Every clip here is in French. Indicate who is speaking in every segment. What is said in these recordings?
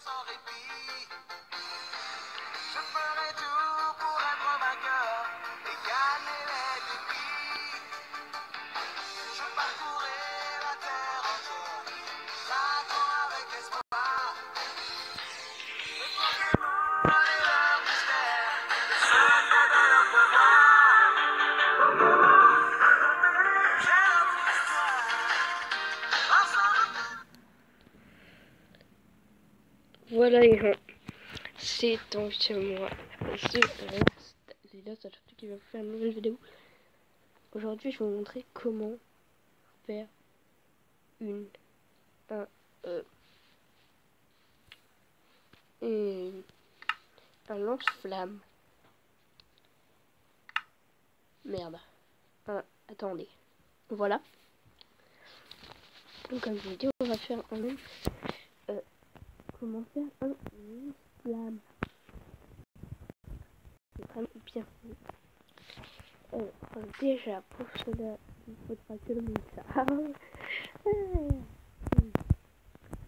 Speaker 1: sans répit. Je ferai tout pour être vainqueur et gagner les défis. Je parcourrai la terre entière, traquant avec espoir les Pokémon et leur mystère, le secret de leur pouvoir. J'ai notre histoire, ensemble.
Speaker 2: Voilà les gens, c'est donc moi, c'est là, surtout qui va vous faire une nouvelle vidéo. Aujourd'hui, je vais vous montrer comment faire un lance-flamme. Merde. Attendez. Voilà. Donc comme je vous dis, on va faire comment faire un lance-flamme. C'est vraiment bien fait. Déjà, pour cela, il faudra que le monde ça.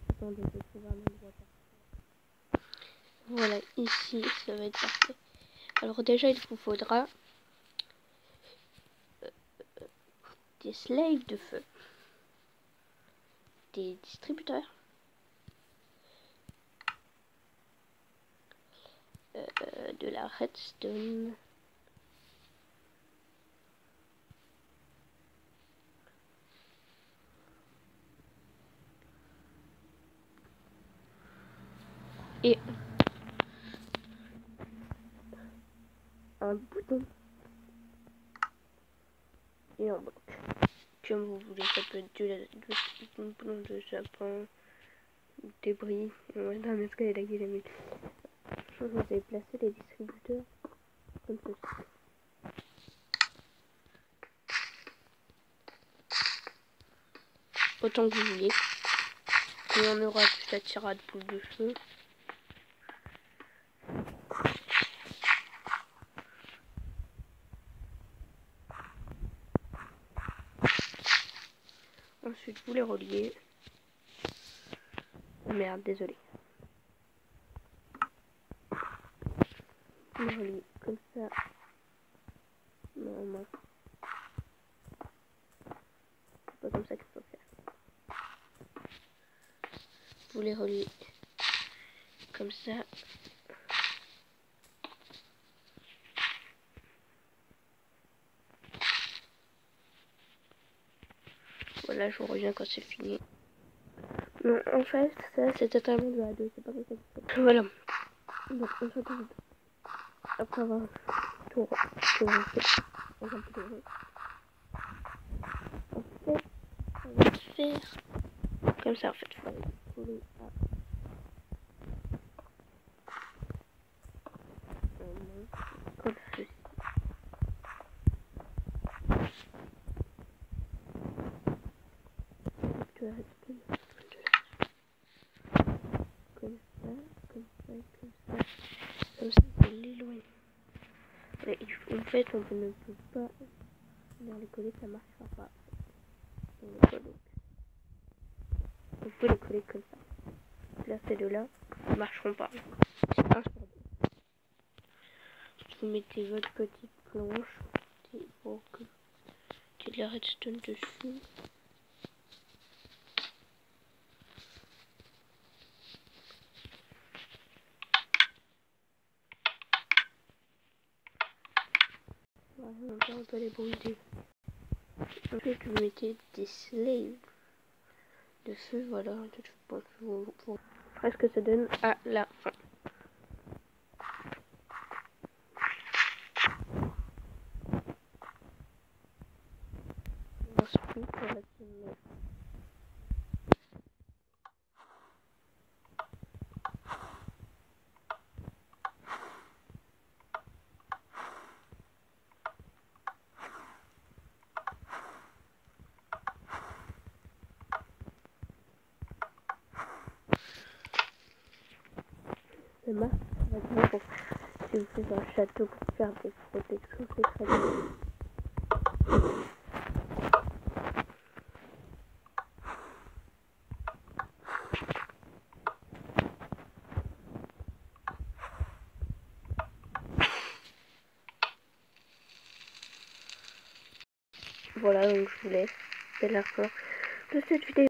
Speaker 2: Attendez, je vais trouver un endroit parfait. Voilà, ici, ça va être parfait. Alors déjà, il vous faudra des slaves de feu, des distributeurs, de la redstone, et un bouton et un bloc. Comme vous voulez, ça peut être un bouton de sapin, débris, ouais, d'un escalier là qui est mis. Vous avez placé les distributeurs comme ceci. Autant que vous voulez. Et on aura toute la tirade boule de feu. Ensuite, vous les reliez. Oh merde, désolé. Vous les reliez comme ça. Normalement. C'est pas comme ça qu'il faut faire. Vous les reliez comme ça. Voilà, je vous reviens quand c'est fini. Non, en fait, ça c'est totalement de la 2, c'est pas comme ça que c'est. Voilà. Donc, on se retrouve après avoir tout refait. On va faire comme ça en fait. Il faut coller à comme ceci. Tu arrêtes comme ça, comme ça, comme ça. Comme ça, c'est l'éloigner. En fait, on ne peut pas venir les coller, ça marchera pas. On peut les coller comme ça. Là, ces deux-là ne marcheront pas. C'est un sur deux. Vous mettez votre petite planche pour que il y ait de la redstone dessus. Voilà, donc là, on peut les brûler. Ensuite, vous mettez des slaves de feu, voilà, je pense pour presque ça donne à la fin. Ensuite, on va se mettre le masque, ça va être bon pour si vous faites un château pour faire des protections, c'est très bien. Voilà, donc je vous laisse. C'est la fin de cette vidéo.